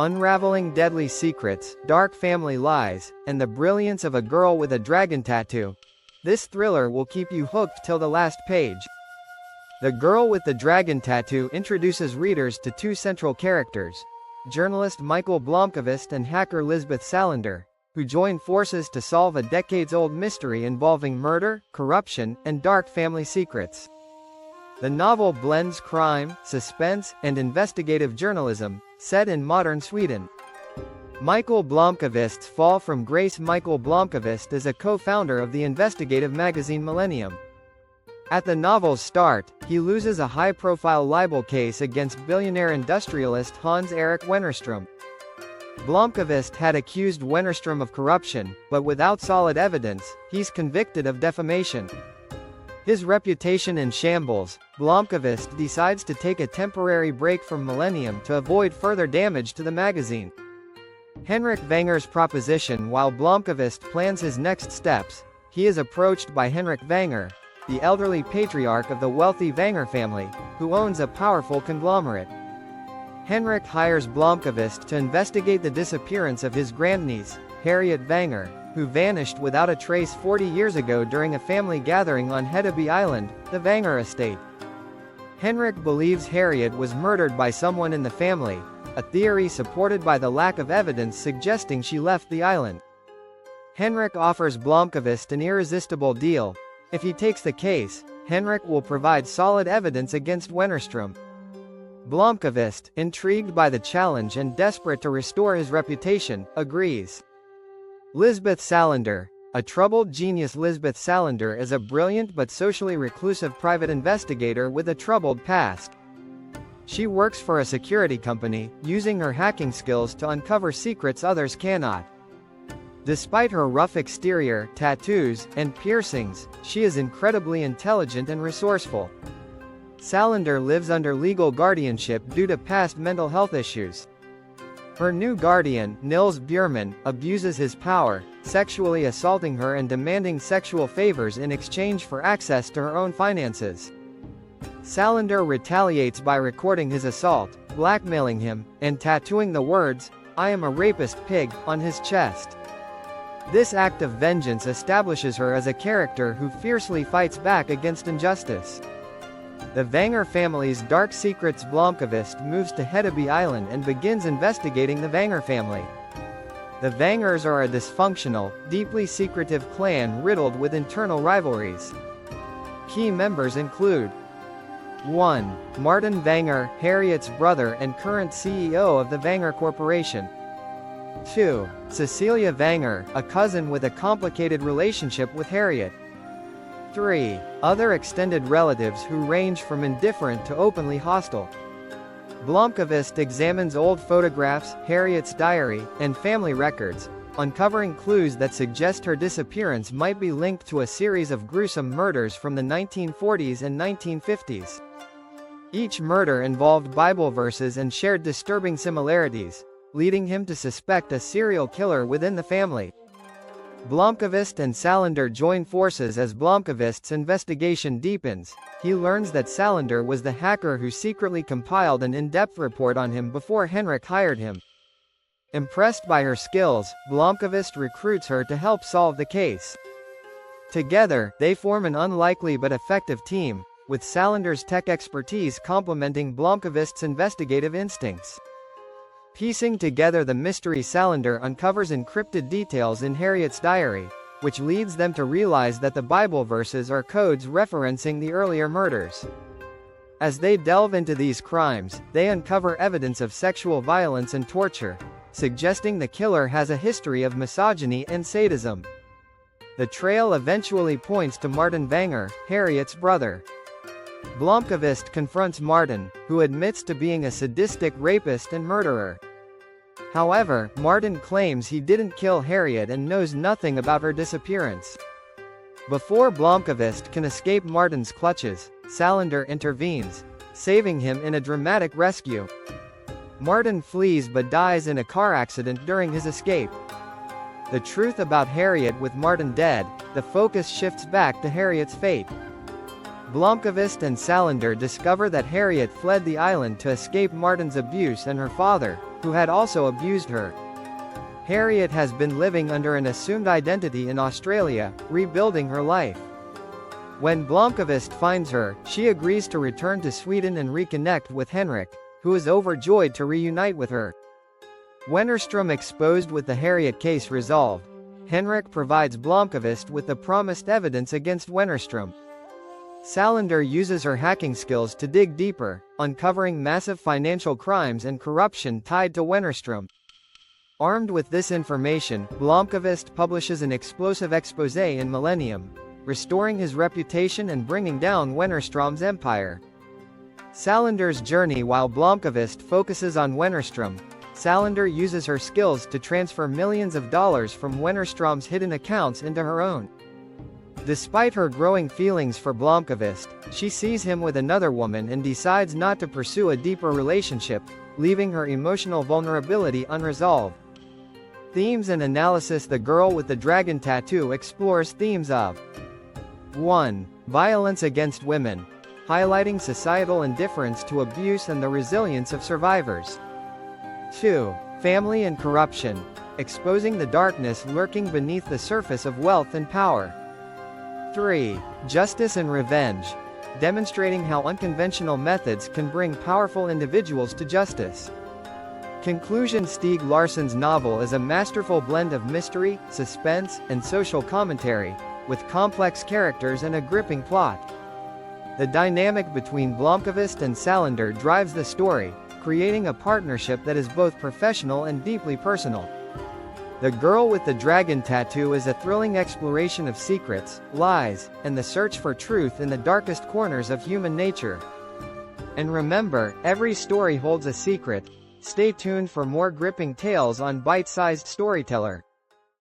unraveling deadly secrets, dark family lies, and the brilliance of a girl with a dragon tattoo. This thriller will keep you hooked till the last page. The Girl with the Dragon Tattoo introduces readers to two central characters, journalist Mikael Blomkvist and hacker Lisbeth Salander, who join forces to solve a decades-old mystery involving murder, corruption, and dark family secrets. The novel blends crime, suspense, and investigative journalism, set in modern Sweden. Mikael Blomkvist's fall from grace. Mikael Blomkvist is a co-founder of the investigative magazine Millennium. At the novel's start, he loses a high-profile libel case against billionaire industrialist Hans-Erik Wennerström. Blomkvist had accused Wennerström of corruption, but without solid evidence, he's convicted of defamation. His reputation in shambles, Blomkvist decides to take a temporary break from Millennium to avoid further damage to the magazine. Henrik Wenger's proposition. While Blomkvist plans his next steps, he is approached by Henrik Wenger, the elderly patriarch of the wealthy Wenger family, who owns a powerful conglomerate. Henrik hires Blomkvist to investigate the disappearance of his grandniece, Harriet Wenger, who vanished without a trace 40 years ago during a family gathering on Hedeby Island, the Wenger estate. Henrik believes Harriet was murdered by someone in the family, a theory supported by the lack of evidence suggesting she left the island. Henrik offers Blomkvist an irresistible deal. If he takes the case, Henrik will provide solid evidence against Wennerström. Blomkvist, intrigued by the challenge and desperate to restore his reputation, agrees. Lisbeth Salander. A troubled genius. Lisbeth Salander is a brilliant but socially reclusive private investigator with a troubled past. She works for a security company, using her hacking skills to uncover secrets others cannot. Despite her rough exterior, tattoos, and piercings, she is incredibly intelligent and resourceful. Salander lives under legal guardianship due to past mental health issues. Her new guardian, Nils Bjurman, abuses his power, sexually assaulting her and demanding sexual favors in exchange for access to her own finances. Salander retaliates by recording his assault, blackmailing him, and tattooing the words, "I am a rapist pig," on his chest. This act of vengeance establishes her as a character who fiercely fights back against injustice. The Wenger family's dark secrets. Blomkvist moves to Hedeby Island and begins investigating the Wenger family. The Wengers are a dysfunctional, deeply secretive clan riddled with internal rivalries. Key members include 1. Martin Wenger, Harriet's brother and current CEO of the Wenger Corporation. 2. Cecilia Wenger, a cousin with a complicated relationship with Harriet. 3. Other extended relatives who range from indifferent to openly hostile. Blomkvist examines old photographs, Harriet's diary, and family records, uncovering clues that suggest her disappearance might be linked to a series of gruesome murders from the 1940s and 1950s. Each murder involved Bible verses and shared disturbing similarities, leading him to suspect a serial killer within the family. Blomkvist and Salander join forces. As Blomkvist's investigation deepens, he learns that Salander was the hacker who secretly compiled an in-depth report on him before Henrik hired him. Impressed by her skills, Blomkvist recruits her to help solve the case. Together, they form an unlikely but effective team, with Salander's tech expertise complementing Blomkvist's investigative instincts. Piecing together the mystery, Salander uncovers encrypted details in Harriet's diary, which leads them to realize that the Bible verses are codes referencing the earlier murders. As they delve into these crimes, they uncover evidence of sexual violence and torture, suggesting the killer has a history of misogyny and sadism. The trail eventually points to Martin Wenger, Harriet's brother. Blomkvist confronts Martin, who admits to being a sadistic rapist and murderer. However, Martin claims he didn't kill Harriet and knows nothing about her disappearance. Before Blomkvist can escape Martin's clutches, Salander intervenes, saving him in a dramatic rescue. Martin flees but dies in a car accident during his escape. The truth about Harriet. With Martin dead, the focus shifts back to Harriet's fate. Blomkvist and Salander discover that Harriet fled the island to escape Martin's abuse and her father, who had also abused her. Harriet has been living under an assumed identity in Australia, rebuilding her life. When Blomkvist finds her, she agrees to return to Sweden and reconnect with Henrik, who is overjoyed to reunite with her. Wennerstrom exposed with the Harriet case resolved, Henrik provides Blomkvist with the promised evidence against Wennerstrom. Salander uses her hacking skills to dig deeper, uncovering massive financial crimes and corruption tied to Wennerstrom. Armed with this information, Blomkvist publishes an explosive exposé in Millennium, restoring his reputation and bringing down Wennerstrom's empire. Salander's journey. While Blomkvist focuses on Wennerstrom, Salander uses her skills to transfer millions of dollars from Wennerstrom's hidden accounts into her own. Despite her growing feelings for Blomkvist, she sees him with another woman and decides not to pursue a deeper relationship, leaving her emotional vulnerability unresolved. Themes and analysis. The Girl with the Dragon Tattoo explores themes of 1. Violence against women, highlighting societal indifference to abuse and the resilience of survivors. 2. Family and corruption, exposing the darkness lurking beneath the surface of wealth and power. 3. Justice and revenge, demonstrating how unconventional methods can bring powerful individuals to justice. Conclusion. Stieg Larsson's novel is a masterful blend of mystery, suspense, and social commentary, with complex characters and a gripping plot. The dynamic between Blomkvist and Salander drives the story, creating a partnership that is both professional and deeply personal. The Girl with the Dragon Tattoo is a thrilling exploration of secrets, lies, and the search for truth in the darkest corners of human nature. And remember, every story holds a secret. Stay tuned for more gripping tales on Bite-Sized Storyteller.